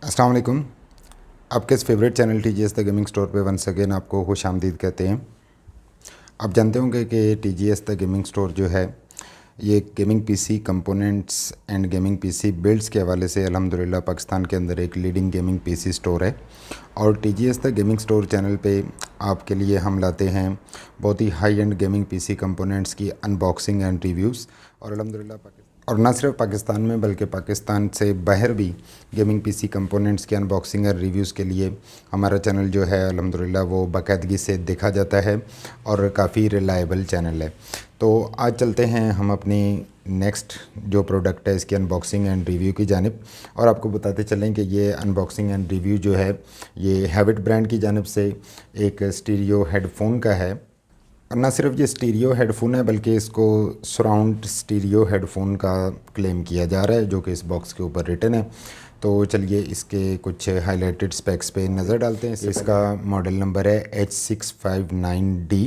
अस्सलाम वालेकुम। आपके इस favourite channel TGS the gaming store पे वंस अगेन आपको खुश आमदीद कहते हैं। आप जानते होंगे कि टीजीएस द गेमिंग स्टोर जो है ये gaming PC components and gaming PC builds के हवाले से अल्हम्दुलिल्लाह पाकिस्तान के अंदर एक लीडिंग गेमिंग पीसी स्टोर है। और TGS the gaming store channel पे आपके लिए हम लाते हैं बहुत ही high end gaming PC components की अनबॉक्सिंग एंड रिव्यूज़। और अल्हम्दुलिल्लाह और न सिर्फ पाकिस्तान में बल्कि पाकिस्तान से बाहर भी गेमिंग पीसी कंपोनेंट्स के अनबॉक्सिंग और रिव्यूज़ के लिए हमारा चैनल जो है अल्हम्दुलिल्लाह वो बाकायदगी से देखा जाता है और काफ़ी रिलायबल चैनल है। तो आज चलते हैं हम अपनी नेक्स्ट जो प्रोडक्ट है इसकी अनबॉक्सिंग एंड रिव्यू की जानिब, और आपको बताते चलें कि ये अनबॉक्सिंग एंड रिव्यू जो है ये हैविट ब्रांड की जानिब से एक स्टीरियो हेडफोन का है। और ना सिर्फ ये स्टीरियो हेडफोन है बल्कि इसको सराउंड स्टीरियो हेडफोन का क्लेम किया जा रहा है जो कि इस बॉक्स के ऊपर रिटन है। तो चलिए इसके कुछ हाइलाइटेड स्पेक्स पे नज़र डालते हैं। इसका मॉडल नंबर है H659D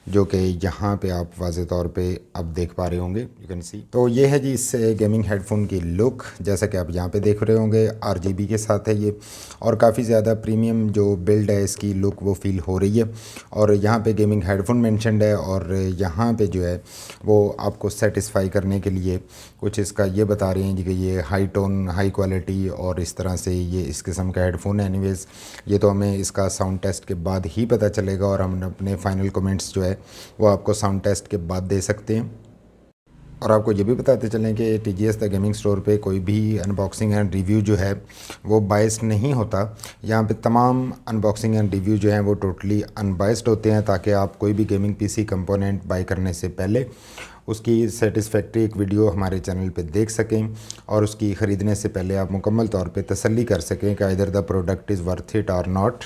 जो कि यहाँ पे आप वाज़े तौर पे अब देख पा रहे होंगे, यू कैन सी। तो ये है जी इस गेमिंग हेडफोन की लुक, जैसा कि आप यहाँ पे देख रहे होंगे RGB के साथ है ये, और काफ़ी ज़्यादा प्रीमियम जो बिल्ड है इसकी लुक वो फील हो रही है। और यहाँ पे गेमिंग हेडफोन मेंशन्ड है और यहाँ पे जो है वो आपको सेटिस्फाई करने के लिए कुछ इसका ये बता रहे हैं जी कि ये हाई टोन हाई क्वालिटी और इस तरह से ये इस किस्म का हेडफोन है। एनीवेज़ ये तो हमें इसका साउंड टेस्ट के बाद ही पता चलेगा और हम अपने फाइनल कमेंट्स जो है वो आपको साउंड टेस्ट के बाद दे सकते हैं। और आपको ये भी बताते चलें कि टीजीएस द गेमिंग स्टोर पे कोई भी अनबॉक्सिंग एंड रिव्यू जो है वो बायस्ड नहीं होता। यहाँ पे तमाम अनबॉक्सिंग एंड रिव्यू जो हैं वो टोटली अनबायस्ड होते हैं ताकि आप कोई भी गेमिंग पीसी कंपोनेंट बाय करने से पहले उसकी सेटिस्फैक्ट्री एक वीडियो हमारे चैनल पे देख सकें और उसकी ख़रीदने से पहले आप मुकम्मल तौर पे तसल्ली कर सकें कि इधर the product is worth it और नॉट।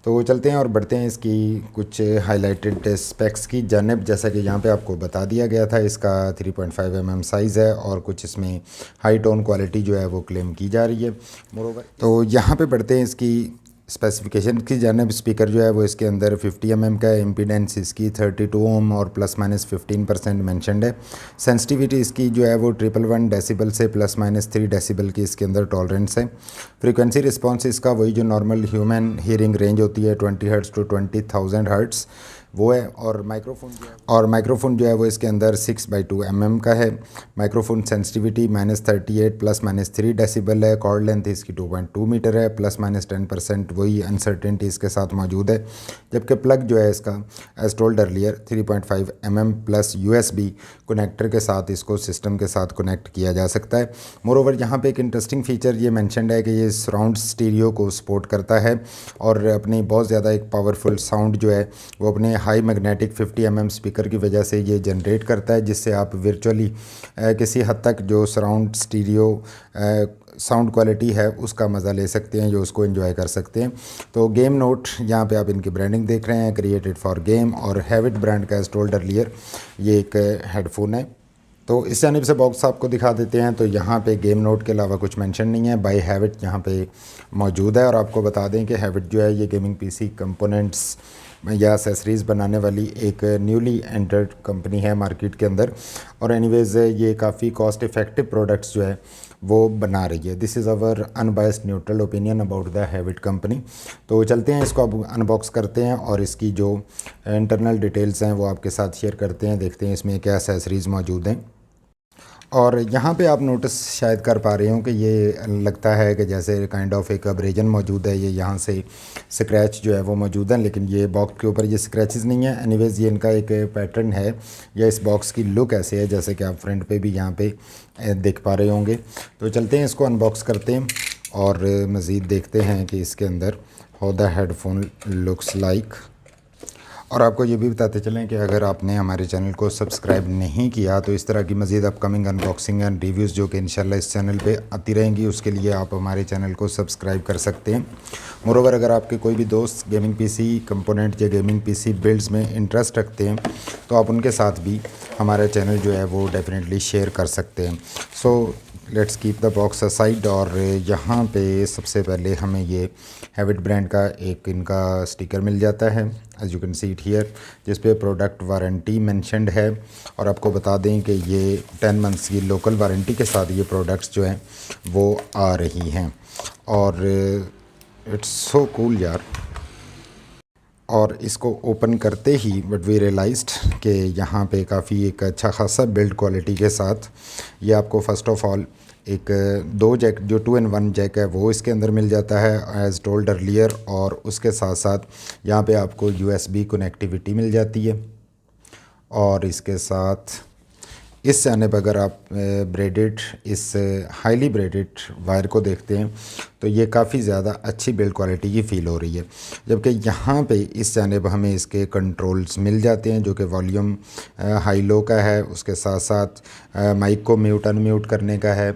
तो चलते हैं और बढ़ते हैं इसकी कुछ हाइलाइटेड स्पेक्स की जानिब। जैसा कि यहाँ पे आपको बता दिया गया था इसका 3.5 mm साइज़ है और कुछ इसमें हाई टोन क्वालिटी जो है वो क्लेम की जा रही है। मोरोवर तो यहाँ पे बढ़ते हैं इसकी स्पेसिफिकेशन की जानिब। स्पीकर जो है वो इसके अंदर 50 mm का है, इम्पीडेंस इसकी 32 ओम और ±15% मेंशन्ड है। सेंसिटिविटी इसकी जो है वो 111 डेसिबल से ±3 डेसिबल की इसके अंदर टॉलरेंस है। फ्रीक्वेंसी रिस्पॉन्स इसका वही जो नॉर्मल ह्यूमन हियरिंग रेंज होती है 20 हर्ट्ज़ टू 20,000 हर्ट्ज़ वो है। और माइक्रोफोन जो है वो इसके अंदर 6/2 mm का है। माइक्रोफोन सेंसिटिविटी -38 ±3 डेसिबल है। कॉर्ड लेंथ इसकी 2.2 मीटर है, ±10% वही अनसर्टेनिटी इसके साथ मौजूद है। जबकि प्लग जो है इसका as told earlier 3.5 mm plus USB connector के साथ इसको सिस्टम के साथ कनेक्ट किया जा सकता है। मोरोवर यहाँ पे एक इंटरेस्टिंग फीचर ये मेंशन्ड है कि ये सराउंड स्टीरियो को सपोर्ट करता है और अपनी बहुत ज़्यादा एक पावरफुल साउंड जो है वो अपने हाई मैग्नेटिक 50 mm स्पीकर की वजह से ये जनरेट करता है, जिससे आप वर्चुअली किसी हद तक जो सराउंड स्टीरियो साउंड क्वालिटी है उसका मज़ा ले सकते हैं, जो उसको एंजॉय कर सकते हैं। तो गेम नोट यहाँ पे आप इनकी ब्रांडिंग देख रहे हैं, क्रिएटेड फॉर गेम, और हैविट ब्रांड का एज टोल्ड अर्लियर ये एक हेडफोन है। तो इस जानिब से बॉक्स आपको दिखा देते हैं। तो यहाँ पे गेम नोट के अलावा कुछ मेंशन नहीं है, बाय हैविट यहाँ पे मौजूद है। और आपको बता दें कि हैविट जो है ये गेमिंग पीसी कंपोनेंट्स या एसेसरीज़ बनाने वाली एक न्यूली एंटर्ड कंपनी है मार्केट के अंदर, और एनीवेज़ ये काफ़ी कॉस्ट इफ़ेक्टिव प्रोडक्ट्स जो है वो बना रही है। This is our unbiased neutral opinion about the Havit company. तो चलते हैं इसको अब अनबॉक्स करते हैं और इसकी जो इंटरनल डिटेल्स हैं वो आपके साथ शेयर करते हैं, देखते हैं इसमें क्या एसेसरीज़ मौजूद हैं। और यहाँ पे आप नोटिस शायद कर पा रहे हो कि ये लगता है कि जैसे काइंड ऑफ एक अब्रेजन मौजूद है, ये यहाँ से स्क्रैच जो है वो मौजूद है, लेकिन ये बॉक्स के ऊपर ये स्क्रैचेस नहीं है। एनीवेज़ ये इनका एक पैटर्न है या इस बॉक्स की लुक ऐसे है जैसे कि आप फ्रंट पे भी यहाँ पे देख पा रहे होंगे। तो चलते हैं इसको अनबॉक्स करते हैं और मज़ीद देखते हैं कि इसके अंदर how the headphone looks like. और आपको ये भी बताते चलें कि अगर आपने हमारे चैनल को सब्सक्राइब नहीं किया तो इस तरह की मज़ीद अपकमिंग अनबॉक्सिंग एंड रिव्यूज़ जो कि इंशाल्लाह इस चैनल पे आती रहेंगी, उसके लिए आप हमारे चैनल को सब्सक्राइब कर सकते हैं। मोरोवर अगर आपके कोई भी दोस्त गेमिंग पीसी कंपोनेंट या गेमिंग पीसी बिल्ड्स में इंटरेस्ट रखते हैं तो आप उनके साथ भी हमारा चैनल जो है वो डेफिनेटली शेयर कर सकते हैं। So let's keep the box aside. और यहाँ पे सबसे पहले हमें ये हैविट ब्रांड का एक इनका स्टिकर मिल जाता है, as you can see it here, जिस पे प्रोडक्ट वारंटी मेंशन्ड है। और आपको बता दें कि ये 10 मंथ्स की लोकल वारंटी के साथ ये प्रोडक्ट्स जो हैं वो आ रही हैं। और इट्स सो कूल यार। और इसको ओपन करते ही बट वी रियलाइज्ड कि यहाँ पे काफ़ी एक अच्छा खासा बिल्ड क्वालिटी के साथ ये आपको फ़र्स्ट ऑफ़ ऑल एक दो जैक जो 2-in-1 जैक है वो इसके अंदर मिल जाता है एज़ टोल्ड अर्लियर। और उसके साथ साथ यहाँ पे आपको USB कनेक्टिविटी मिल जाती है। और इसके साथ इस जानिब अगर आप ब्रेडेड इस हाईली ब्रेडेड वायर को देखते हैं तो ये काफ़ी ज़्यादा अच्छी बिल्ड क्वालिटी की फ़ील हो रही है। जबकि यहाँ पे इस जानिब हमें इसके कंट्रोल्स मिल जाते हैं जो कि वॉल्यूम हाई लो का है, उसके साथ साथ माइक को म्यूट अनम्यूट करने का है।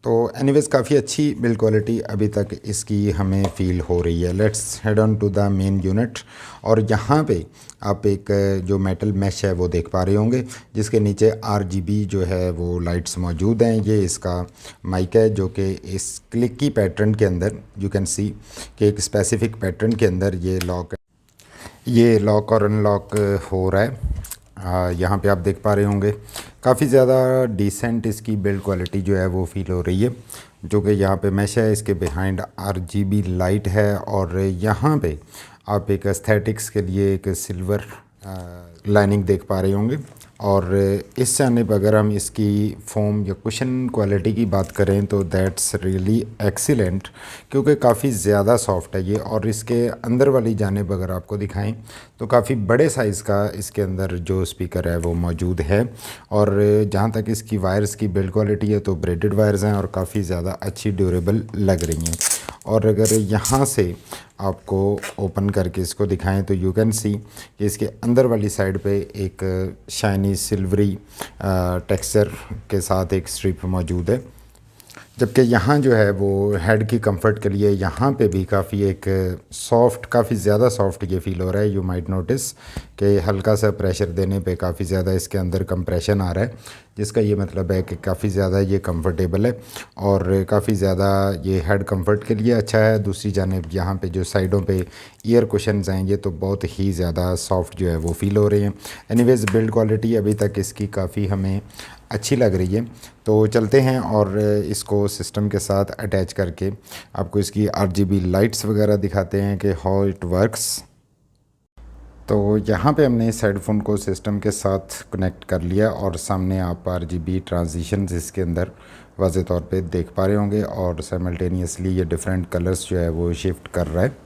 तो एनीवेज़ काफ़ी अच्छी बिल्ड क्वालिटी अभी तक इसकी हमें फ़ील हो रही है। Let's head on to the main unit. और यहाँ पे आप एक जो मेटल मैश है वो देख पा रहे होंगे जिसके नीचे RGB जो है वो लाइट्स मौजूद हैं। ये इसका माइक है जो कि इस क्लिक की पैटर्न के अंदर यू कैन सी कि एक स्पेसिफिक पैटर्न के अंदर ये लॉक और अनलॉक हो रहा है। यहाँ पे आप देख पा रहे होंगे काफ़ी ज़्यादा डिसेंट इसकी बिल्ड क्वालिटी जो है वो फील हो रही है। जो कि यहाँ पे मैश है, इसके बिहाइंड RGB लाइट है। और यहाँ पे आप एक एस्थेटिक्स के लिए एक सिल्वर लाइनिंग देख पा रहे होंगे। और इस जानिब अगर हम इसकी फोम या कुशन क्वालिटी की बात करें तो दैट्स रियली एक्सीलेंट, क्योंकि काफ़ी ज़्यादा सॉफ्ट है ये। और इसके अंदर वाली जानिब अगर आपको दिखाएं तो काफ़ी बड़े साइज़ का इसके अंदर जो स्पीकर है वो मौजूद है। और जहाँ तक इसकी वायर्स की बिल्ड क्वालिटी है तो ब्रेडेड वायर्स हैं और काफ़ी ज़्यादा अच्छी ड्यूरेबल लग रही हैं। और अगर यहाँ से आपको ओपन करके इसको दिखाएं तो यू कैन सी कि इसके अंदर वाली साइड पे एक शाइनी सिल्वरी टेक्सचर के साथ एक स्ट्रिप मौजूद है। जबकि यहाँ जो है वो हेड की कंफर्ट के लिए यहाँ पे भी काफ़ी एक सॉफ्ट, काफ़ी ज़्यादा सॉफ्ट ये फील हो रहा है। यू माइट नोटिस कि हल्का सा प्रेशर देने पे काफ़ी ज़्यादा इसके अंदर कंप्रेशन आ रहा है, जिसका ये मतलब है कि काफ़ी ज़्यादा ये कंफर्टेबल है और काफ़ी ज़्यादा ये हेड कंफर्ट के लिए अच्छा है। दूसरी जानिब यहाँ पे जो साइडों पे ईयर कुशन्स हैं ये तो बहुत ही ज़्यादा सॉफ्ट जो है वो फील हो रहे हैं। एनीवेज़ बिल्ड क्वालिटी अभी तक इसकी काफ़ी हमें अच्छी लग रही है। तो चलते हैं और इसको सिस्टम के साथ अटैच करके आपको इसकी RGB लाइट्स वगैरह दिखाते हैं कि हाउ इट वर्क्स। तो यहाँ पे हमने इस हेडफोन को सिस्टम के साथ कनेक्ट कर लिया और सामने आप RGB ट्रांजिशंस इसके अंदर वाज़े तौर पे देख पा रहे होंगे। और साइमल्टेनियसली ये डिफरेंट कलर्स जो है वो शिफ्ट कर रहा है।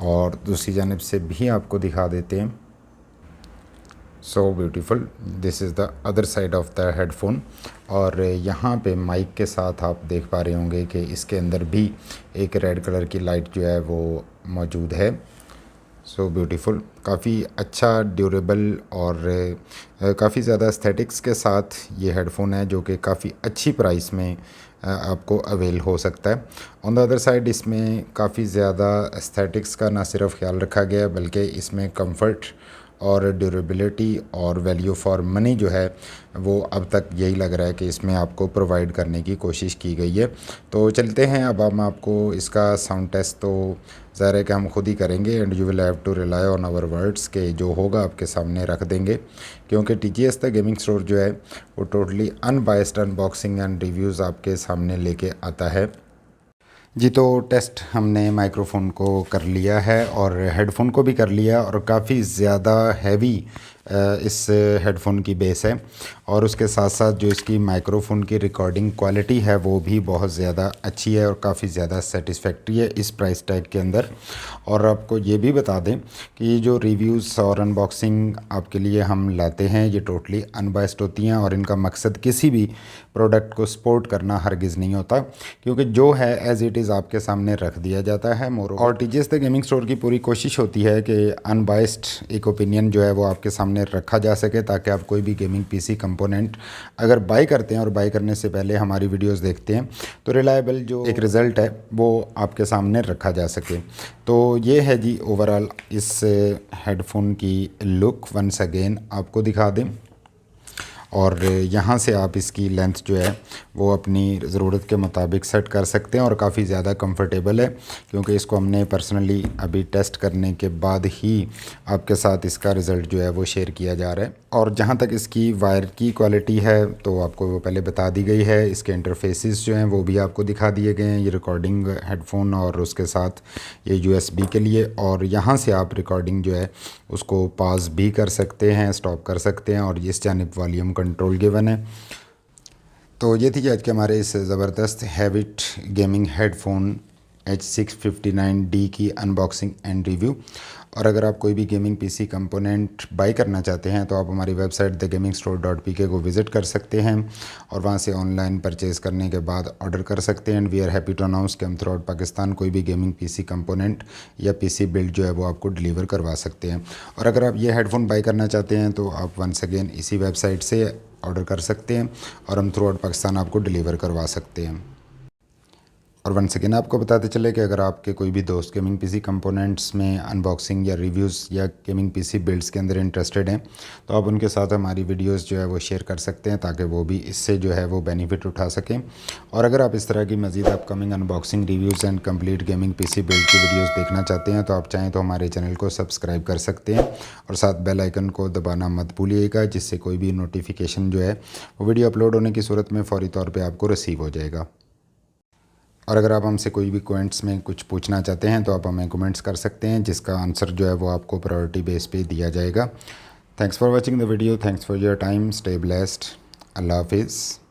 और दूसरी जानिब से भी आपको दिखा देते हैं। So beautiful, this is the other side of the headphone. और यहाँ पे माइक के साथ आप देख पा रहे होंगे कि इसके अंदर भी एक रेड कलर की लाइट जो है वो मौजूद है। सो ब्यूटीफुल, काफ़ी अच्छा ड्यूरेबल और काफ़ी ज़्यादा एस्थेटिक्स के साथ ये हेडफोन है जो कि काफ़ी अच्छी प्राइस में आपको अवेल हो सकता है। ऑन द अदर साइड इसमें काफ़ी ज़्यादा एस्थेटिक्स का ना सिर्फ ख्याल रखा गया है बल्कि इसमें कंफर्ट और ड्यूरेबिलिटी और वैल्यू फॉर मनी जो है वो अब तक यही लग रहा है कि इसमें आपको प्रोवाइड करने की कोशिश की गई है। तो चलते हैं, अब हम आपको इसका साउंड टेस्ट तो ज़ाहिर है कि हम खुद ही करेंगे and you will have to rely on our words के जो होगा आपके सामने रख देंगे, क्योंकि TGS द गेमिंग स्टोर जो है वो totally unbiased unboxing and reviews आपके सामने लेके आता है। जी, तो टेस्ट हमने माइक्रोफ़ोन को कर लिया है और हेडफोन को भी कर लिया और काफ़ी ज़्यादा हैवी इस हेडफोन की बेस है। और उसके साथ साथ जो इसकी माइक्रोफ़ोन की रिकॉर्डिंग क्वालिटी है वो भी बहुत ज़्यादा अच्छी है और काफ़ी ज़्यादा सेटिस्फैक्ट्री है इस प्राइस टैग के अंदर। और आपको ये भी बता दें कि ये जो रिव्यूज़ और अनबॉक्सिंग आपके लिए हम लाते हैं ये टोटली अनबायस्ड होती हैं और इनका मकसद किसी भी प्रोडक्ट को सपोर्ट करना हरगिज़ नहीं होता, क्योंकि जो है एज़ इट इज़ आपके सामने रख दिया जाता है मोर। और TGS द गेमिंग स्टोर की पूरी कोशिश होती है कि अनबायस्ड एक ओपिनियन जो है वो आपके सामने रखा जा सके, ताकि आप कोई भी गेमिंग PC कंपोनेंट अगर बाई करते हैं और बाई करने से पहले हमारी वीडियोस देखते हैं तो रिलायबल जो एक रिज़ल्ट है वो आपके सामने रखा जा सके। तो ये है जी ओवरऑल इस हेडफोन की लुक। वंस अगेन आपको दिखा दें। और यहाँ से आप इसकी लेंथ जो है वो अपनी ज़रूरत के मुताबिक सेट कर सकते हैं और काफ़ी ज़्यादा कंफर्टेबल है, क्योंकि इसको हमने पर्सनली अभी टेस्ट करने के बाद ही आपके साथ इसका रिज़ल्ट जो है वो शेयर किया जा रहा है। और जहाँ तक इसकी वायर की क्वालिटी है तो आपको वो पहले बता दी गई है। इसके इंटरफेसेस जो हैं वो भी आपको दिखा दिए गए हैं, ये रिकॉर्डिंग हेडफोन और उसके साथ ये यूएसबी के लिए। और यहाँ से आप रिकॉर्डिंग जो है उसको पॉज भी कर सकते हैं, स्टॉप कर सकते हैं, और इस जानिब वॉल्यूम कंट्रोल गिवन है। तो ये थी आज के हमारे इस ज़बरदस्त हैविट गेमिंग हेडफोन H659D की अनबॉक्सिंग एंड रिव्यू। और अगर आप कोई भी गेमिंग पीसी कंपोनेंट बाई करना चाहते हैं तो आप हमारी वेबसाइट thegamingstore.pk को विज़िट कर सकते हैं और वहां से ऑनलाइन परचेज़ करने के बाद ऑर्डर कर सकते हैं। And we are happy to announce कि हम थ्रू आउट पाकिस्तान कोई भी गेमिंग पीसी कंपोनेंट या पीसी बिल्ड जो है वो आपको डिलीवर करवा सकते हैं। और अगर आप ये हेडफोन बाई करना चाहते हैं तो आप वंस अगेन इसी वेबसाइट से ऑर्डर कर सकते हैं और हम थ्रू आउट पाकिस्तान आपको डिलीवर करवा सकते हैं। और वन सेकेंड आपको बताते चले कि अगर आपके कोई भी दोस्त गेमिंग पीसी कंपोनेंट्स में अनबॉक्सिंग या रिव्यूज़ या गेमिंग पीसी बिल्ड्स के अंदर इंटरेस्टेड हैं तो आप उनके साथ हमारी वीडियोस जो है वो शेयर कर सकते हैं ताकि वो भी इससे जो है वो बेनिफिट उठा सकें। और अगर आप इस तरह की मज़ीद upcoming unboxing reviews and complete gaming PC build की वीडियोज़ देखना चाहते हैं तो आप चाहें तो हमारे चैनल को सब्सक्राइब कर सकते हैं और साथ बेल आइकन को दबाना मत भूलिएगा, जिससे कोई भी नोटिफिकेशन जो है वो वीडियो अपलोड होने की सूरत में फ़ौरी तौर पर आपको रिसीव हो जाएगा। और अगर आप हमसे कोई भी कमेंट्स में कुछ पूछना चाहते हैं तो आप हमें कमेंट्स कर सकते हैं, जिसका आंसर जो है वो आपको प्रायोरिटी बेस पे दिया जाएगा। Thanks for watching the video, thanks for your time, stay blessed, अल्लाह हाफिज़।